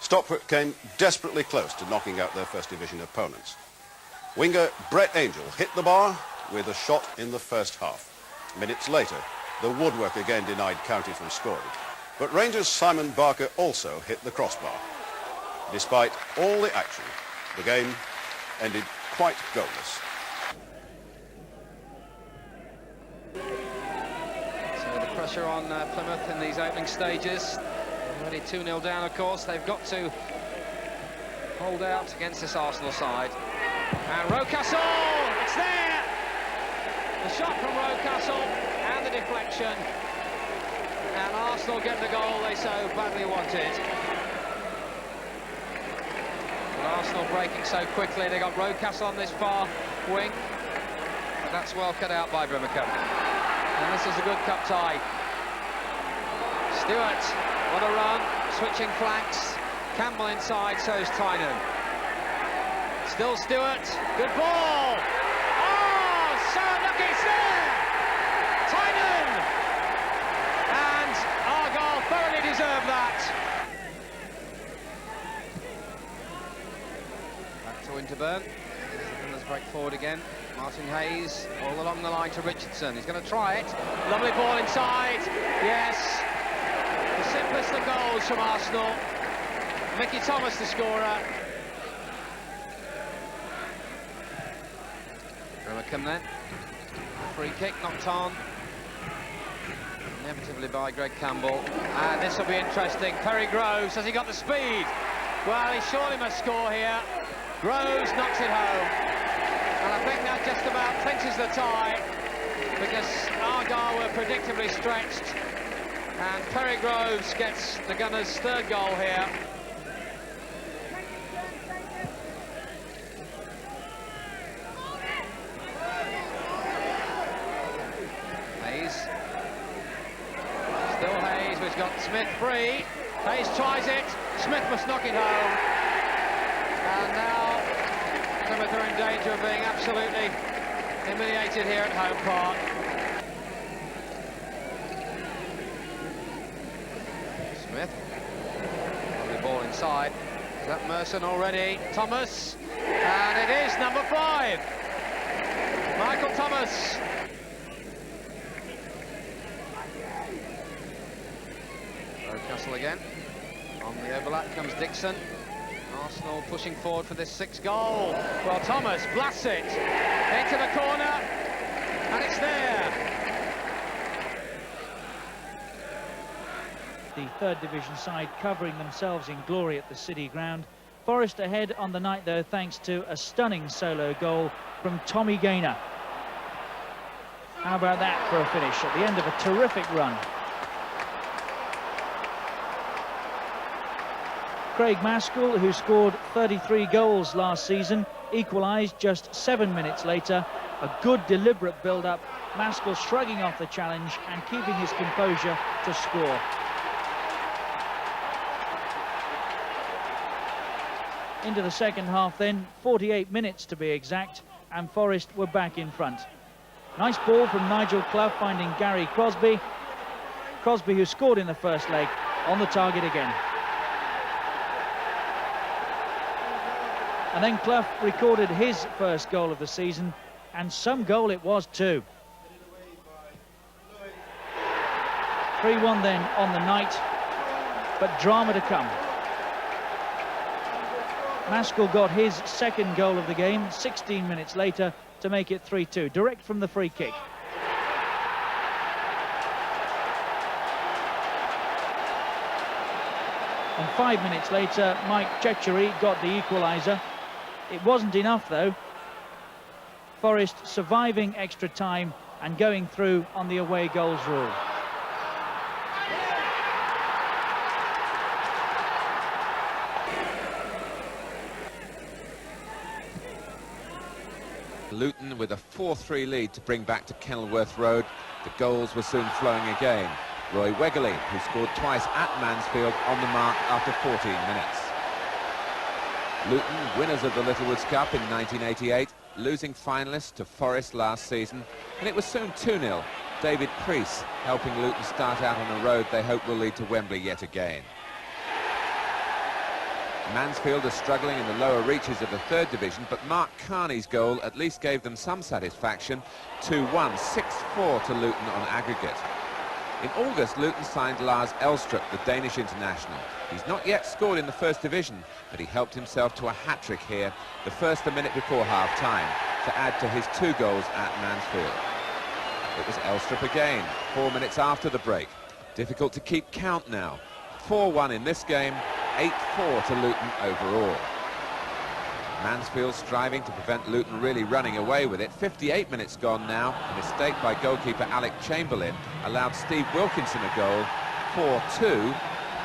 Stockport came desperately close to knocking out their First Division opponents. Winger Brett Angel hit the bar with a shot in the first half. Minutes later, the woodwork again denied County from scoring. But Rangers' Simon Barker also hit the crossbar. Despite all the action, the game ended quite goalless. So the pressure on Plymouth in these opening stages. Already 2-0 down, of course. They've got to hold out against this Arsenal side. And Rocastle, it's there! The shot from Rocastle and the deflection. And Arsenal get the goal they so badly wanted. But Arsenal breaking so quickly. They got Rocastle on this far wing. But that's well cut out by Brimacombe. And this is a good cup tie. Stewart, what a run, switching flanks. Campbell inside, so's Tynan. Still Stewart, good ball! Oh, so lucky, it's there! Tynan! And Argyle thoroughly deserved that. Back to Winterburn. Let's break forward again. Martin Hayes all along the line to Richardson. He's going to try it. Lovely ball inside. Yes. The simplest of goals from Arsenal. Mickey Thomas, the scorer. Brimacombe then. Free kick knocked on. Inevitably by Greg Campbell. And this will be interesting. Perry Groves, has he got the speed? Well, he surely must score here. Groves knocks it home. And I think that just about clinches the tie, because Argyle were predictably stretched. And Perry Groves gets the Gunners' third goal here. Hayes. Still Hayes, who's got Smith free. Hayes tries it. Smith must knock it home. And now Plymouth are in danger of being absolutely humiliated here at home park. Smith. Lovely ball inside. Is that Merson already? Thomas. And it is number 5. Michael Thomas. Rocastle again. On the overlap comes Dixon. Arsenal pushing forward for this 6th goal. Well, Thomas blasts it into the corner, and it's there. The third division side covering themselves in glory at the City Ground. Forest ahead on the night, though, thanks to a stunning solo goal from Tommy Gaynor. How about that for a finish at the end of a terrific run? Craig Maskell, who scored 33 goals last season, equalised just 7 minutes later. A good deliberate build-up, Maskell shrugging off the challenge and keeping his composure to score. Into the second half then, 48 minutes to be exact, and Forest were back in front. Nice ball from Nigel Clough finding Gary Crosby. Crosby, who scored in the first leg, on the target again. And then Clough recorded his first goal of the season, and some goal it was too. 3-1 then on the night, but drama to come. Maskell got his second goal of the game 16 minutes later to make it 3-2, direct from the free kick. And 5 minutes later, Mike Chechery got the equaliser. It wasn't enough, though. Forest surviving extra time and going through on the away goals rule. Luton with a 4-3 lead to bring back to Kenilworth Road. The goals were soon flowing again. Roy Wegerle, who scored twice at Mansfield, on the mark after 14 minutes. Luton, winners of the Littlewoods Cup in 1988, losing finalists to Forest last season, and it was soon 2-0. David Preece helping Luton start out on a road they hope will lead to Wembley yet again. Mansfield are struggling in the lower reaches of the third division, but Mark Carney's goal at least gave them some satisfaction. 2-1, 6-4 to Luton on aggregate. In August, Luton signed Lars Elstrup, the Danish international. He's not yet scored in the first division, but he helped himself to a hat-trick here, the first a minute before half-time, to add to his 2 goals at Mansfield. It was Elstrup again, 4 minutes after the break. Difficult to keep count now. 4-1 in this game, 8-4 to Luton overall. Mansfield striving to prevent Luton really running away with it. 58 minutes gone now. A mistake by goalkeeper Alec Chamberlain allowed Steve Wilkinson a goal. 4-2,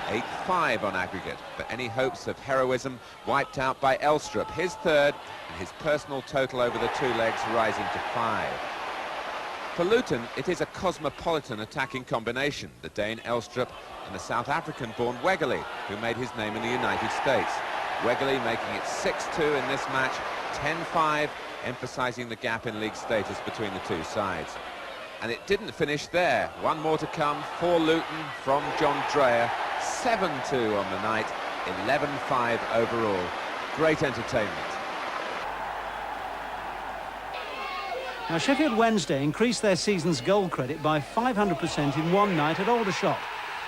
8-5 on aggregate. But any hopes of heroism wiped out by Elstrup, his third, and his personal total over the 2 legs rising to 5. For Luton, it is a cosmopolitan attacking combination, the Dane Elstrup and the South African-born Wegerle, who made his name in the United States. Wegerle making it 6-2 in this match, 10-5, emphasising the gap in league status between the 2 sides. And it didn't finish there. One more to come for Luton from John Dreyer. 7-2 on the night, 11-5 overall. Great entertainment. Now, Sheffield Wednesday increased their season's goal credit by 500% in one night at Aldershot.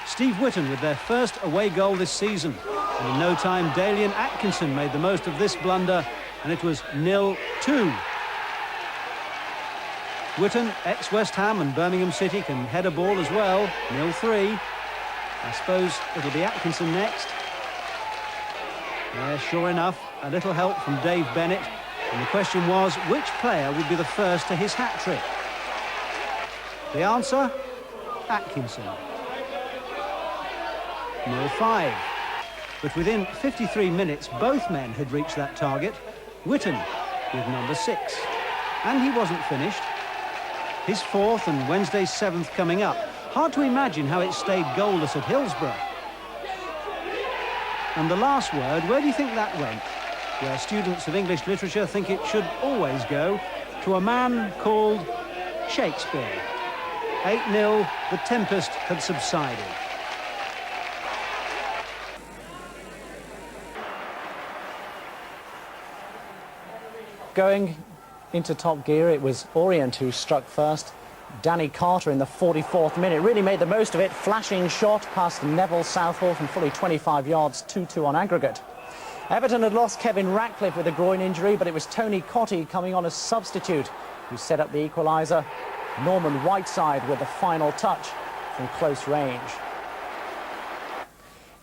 Steve Whitton with their first away goal this season. And in no time, Dalian Atkinson made the most of this blunder, and it was 0-2. Whitton, ex-West Ham and Birmingham City, can head a ball as well. 0-3. I suppose it'll be Atkinson next. Yeah, sure enough, a little help from Dave Bennett. And the question was, which player would be the first to his hat-trick? The answer? Atkinson. 0-5. But within 53 minutes, both men had reached that target. Whitton with number 6. And he wasn't finished. His 4th and Wednesday's 7th coming up. Hard to imagine how it stayed goalless at Hillsborough. And the last word, where do you think that went? Where students of English literature think it should always go, to a man called Shakespeare. 8-0, the tempest had subsided. Going into top gear, it was Orient who struck first. Danny Carter in the 44th minute really made the most of it. Flashing shot past Neville Southall from fully 25 yards, 2-2 on aggregate. Everton had lost Kevin Ratcliffe with a groin injury, but it was Tony Cottee coming on as substitute who set up the equaliser. Norman Whiteside with the final touch from close range.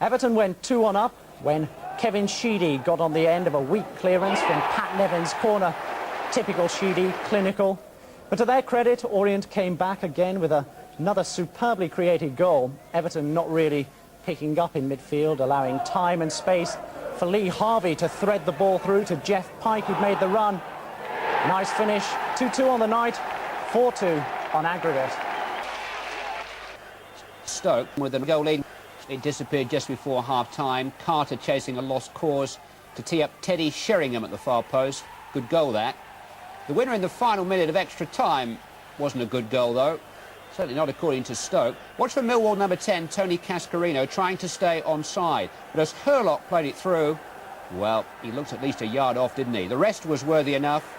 Everton went 2-1 up when Kevin Sheedy got on the end of a weak clearance from Pat Nevin's corner. Typical Sheedy, clinical. But to their credit, Orient came back again with another superbly created goal. Everton not really picking up in midfield, allowing time and space for Lee Harvey to thread the ball through to Jeff Pike, who'd made the run. Nice finish, 2-2 on the night, 4-2 on aggregate. Stoke with a goal lead. It disappeared just before half-time. Carter chasing a lost cause to tee up Teddy Sheringham at the far post. Good goal, that. The winner in the final minute of extra time wasn't a good goal, though. Certainly not according to Stoke. Watch for Millwall number 10, Tony Cascarino, trying to stay onside. But as Hurlock played it through, well, he looked at least a yard off, didn't he? The rest was worthy enough.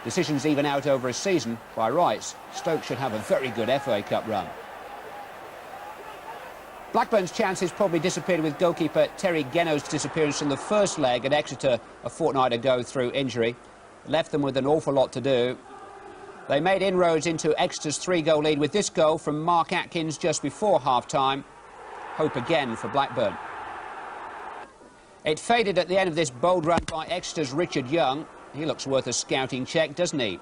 Decisions even out over a season. By rights, Stoke should have a very good FA Cup run. Blackburn's chances probably disappeared with goalkeeper Terry Geno's disappearance from the first leg at Exeter a fortnight ago through injury. Left them with an awful lot to do. They made inroads into Exeter's 3-goal lead with this goal from Mark Atkins just before half-time. Hope again for Blackburn. It faded at the end of this bold run by Exeter's Richard Young. He looks worth a scouting check, doesn't he?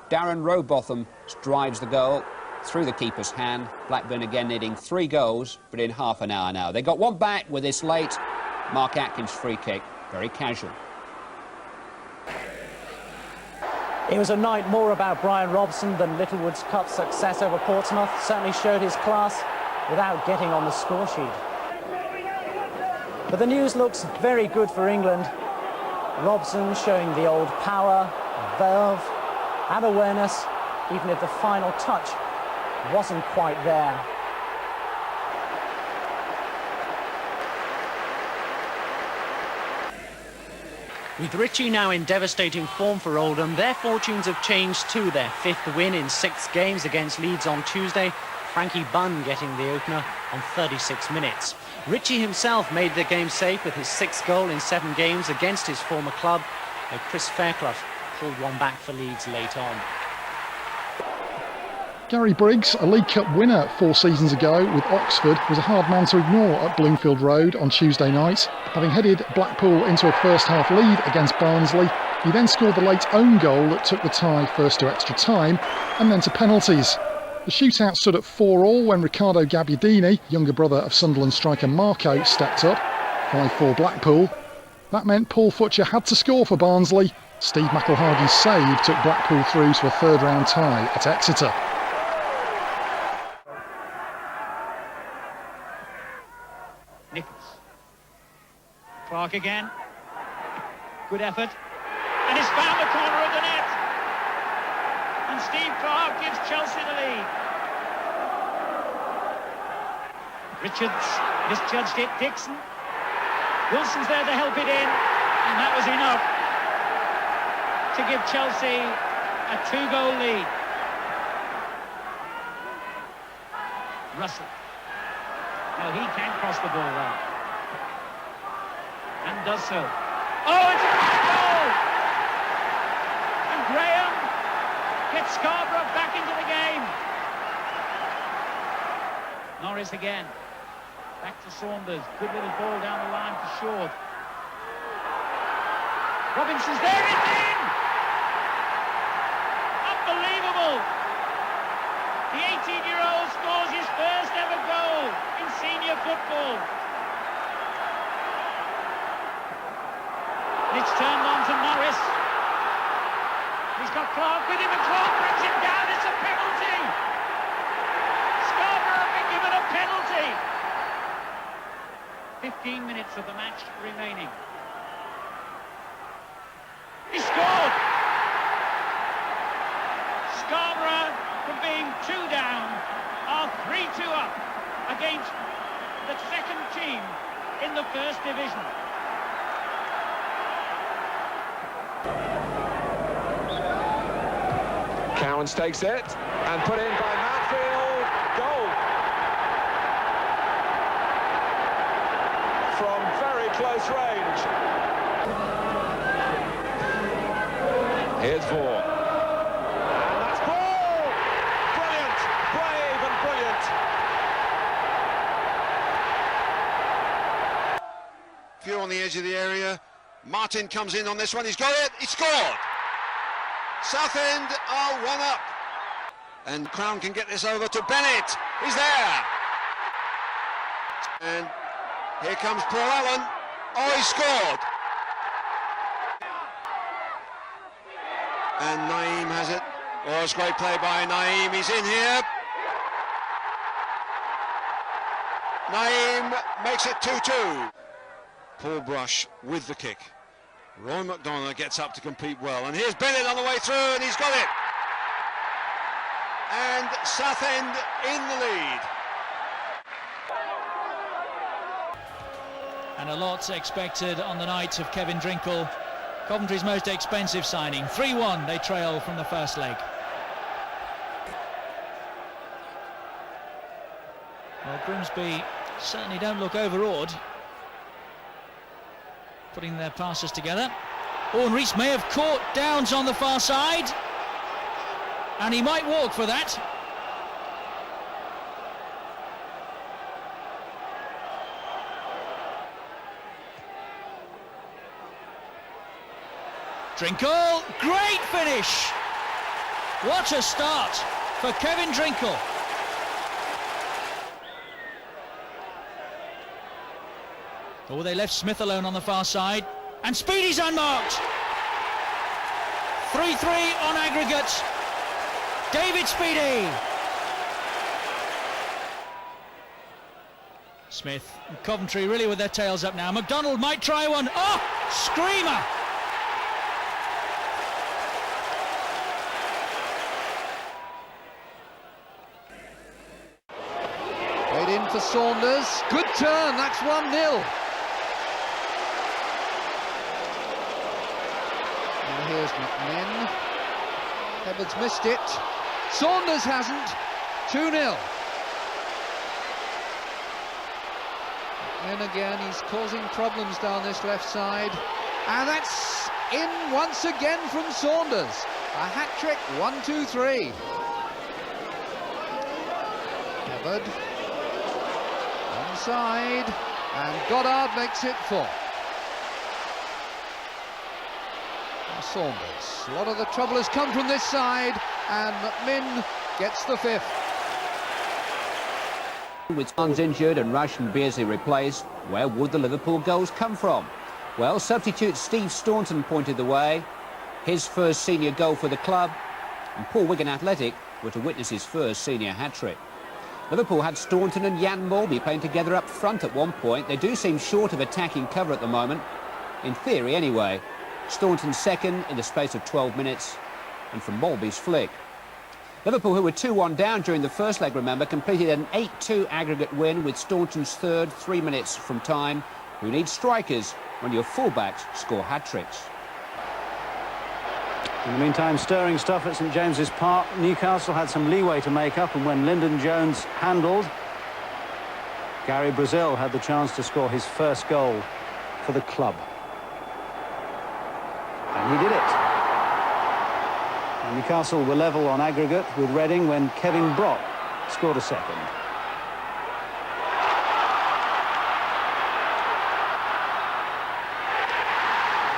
Darren Rowbotham drives the goal through the keeper's hand. Blackburn again needing 3 goals, but in half an hour now. They got one back with this late Mark Atkins free kick. Very casual. It was a night more about Brian Robson than Littlewood's cup success over Portsmouth. Certainly showed his class without getting on the score sheet. But the news looks very good for England. Robson showing the old power, verve and awareness, even if the final touch wasn't quite there. With Ritchie now in devastating form for Oldham, their fortunes have changed too. Their 5th win in 6 games against Leeds on Tuesday. Frankie Bunn getting the opener on 36 minutes. Ritchie himself made the game safe with his 6th goal in 7 games against his former club, though Chris Fairclough pulled one back for Leeds late on. Gary Briggs, a League Cup winner 4 seasons ago with Oxford, was a hard man to ignore at Bloomfield Road on Tuesday night. Having headed Blackpool into a first-half lead against Barnsley, he then scored the late own goal that took the tie first to extra time and then to penalties. The shootout stood at 4-4 when Riccardo Gabbiadini, younger brother of Sunderland striker Marco, stepped up. 5-4 Blackpool. That meant Paul Futcher had to score for Barnsley. Steve McElhargy's save took Blackpool through to a third-round tie at Exeter. Clark again. Good effort. And he's found the corner of the net. And Steve Clark gives Chelsea the lead. Richards misjudged it. Dixon. Wilson's there to help it in. And that was enough to give Chelsea a 2-goal lead. Russell. No, he can't cross the ball well. And does so. Oh, it's a great goal! And Graham gets Scarborough back into the game. Norris again. Back to Saunders. Good little ball down the line for Short. Robinson's there, it's in! Unbelievable! The 18-year-old scores his first ever goal in senior football. It's turned on to Norris. He's got Clark with him and Clark brings him down. It's a penalty. Scarborough have been given a penalty. 15 minutes of the match remaining. He scored. Scarborough, from being 2 down, are 3-2 up against the second team in the First Division. Cowans takes it and put in by Matfield. Goal from very close range. Here's Vaughan. And that's ball! Brilliant! Brave and brilliant. Few on the edge of the area. Martin comes in on this one. He's got it. He scored. Southend are 1 up. And Crown can get this over to Bennett. He's there. And here comes Paul Allen. Oh, he scored. And Naeem has it. Oh, it's great play by Naeem. He's in here. Naeem makes it 2-2. Paul Brush with the kick. Roy McDonough gets up to compete well. And here's Bennett on the way through, and he's got it. And Southend in the lead. And a lot expected on the night of Kevin Drinkle. Coventry's most expensive signing. 3-1 they trail from the first leg. Well, Grimsby certainly don't look overawed. Putting their passes together. Oh, and Rees may have caught Downs on the far side. And he might walk for that. Drinkle, great finish! What a start for Kevin Drinkle. Oh, they left Smith alone on the far side. And Speedy's unmarked! 3-3 on aggregate. David Speedy. Smith and Coventry really with their tails up now. McDonald might try one. Oh, screamer! Played in for Saunders. Good turn, that's 1-0. here's McMinn. Evans missed it. Saunders hasn't. 2-0. McMinn again, he's causing problems down this left side. And that's in once again from Saunders. A hat-trick, 1-2-3. Hubbard. Onside. And Goddard makes it 4. Saunders. A lot of the trouble has come from this side, and McMinn gets the 5th. With Sons injured and Rush and Beardsley replaced, where would the Liverpool goals come from? Well, substitute Steve Staunton pointed the way. His first senior goal for the club, and poor Wigan Athletic were to witness his first senior hat-trick. Liverpool had Staunton and Jan Molby playing together up front at one point. They do seem short of attacking cover at the moment, in theory anyway. Staunton's second in the space of 12 minutes, and from Molby's flick. Liverpool, who were 2-1 down during the first leg, remember, completed an 8-2 aggregate win with Staunton's third 3 minutes from time. Who needs strikers when your fullbacks score hat-tricks? In the meantime, stirring stuff at St James's Park. Newcastle had some leeway to make up, and when Lyndon Jones handled, Gary Brazil had the chance to score his first goal for the club. And he did it. And Newcastle were level on aggregate with Reading when Kevin Brock scored a second.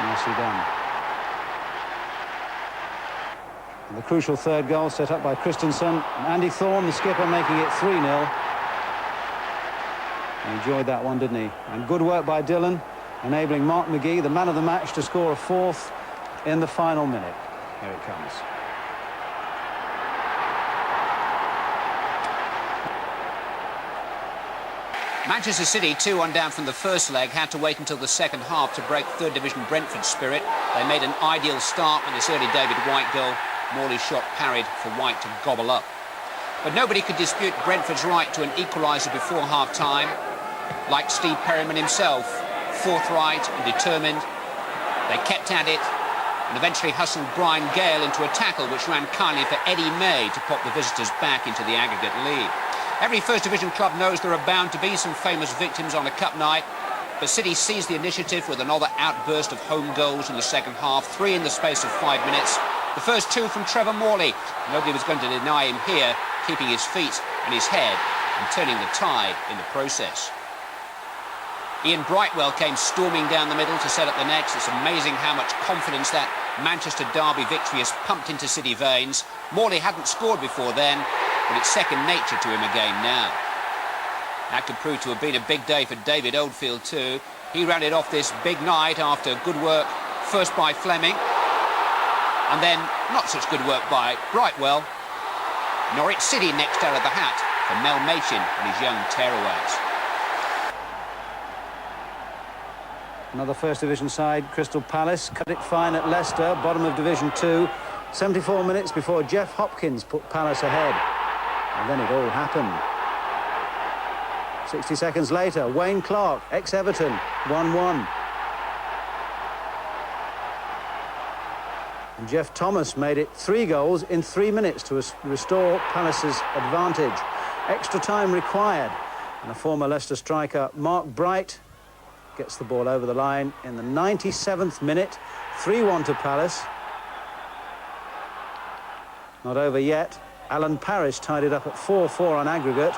Nicely done. And the crucial third goal set up by Christensen. And Andy Thorne, the skipper, making it 3-0. He enjoyed that one, didn't he? And good work by Dillon, enabling Mark McGee, the man of the match, to score a 4th in the final minute. Here it comes. Manchester City, 2-1 down from the first leg, had to wait until the second half to break third division Brentford's spirit. They made an ideal start with this early David White goal. Morley's shot parried for White to gobble up. But nobody could dispute Brentford's right to an equaliser before half-time. Like Steve Perryman himself, forthright and determined, they kept at it and eventually hustled Brian Gale into a tackle which ran kindly for Eddie May to pop the visitors back into the aggregate lead. Every First Division club knows there are bound to be some famous victims on a cup night, but City seized the initiative with another outburst of home goals in the second half, 3 in the space of 5 minutes. The first 2 from Trevor Morley. Nobody was going to deny him here, keeping his feet and his head and turning the tide in the process. Ian Brightwell came storming down the middle to set up the next. It's amazing how much confidence that Manchester derby victory has pumped into City veins. Morley hadn't scored before then, but it's second nature to him again now. That could prove to have been a big day for David Oldfield too. He rounded off this big night after good work first by Fleming, and then not such good work by Brightwell. Norwich City next out of the hat for Mel Machin and his young tearaways. Another First Division side, Crystal Palace, cut it fine at Leicester, bottom of Division 2. 74 minutes before Jeff Hopkins put Palace ahead. And then it all happened. 60 seconds later, Wayne Clark, ex-Everton, 1-1. And Jeff Thomas made it 3 goals in 3 minutes to restore Palace's advantage. Extra time required. And a former Leicester striker, Mark Bright, gets the ball over the line in the 97th minute. 3-1 to Palace. Not over yet. Alan Parrish tied it up at 4-4 on aggregate.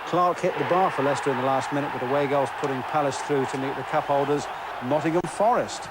Clark hit the bar for Leicester in the last minute, with away goals putting Palace through to meet the cup holders, Nottingham Forest.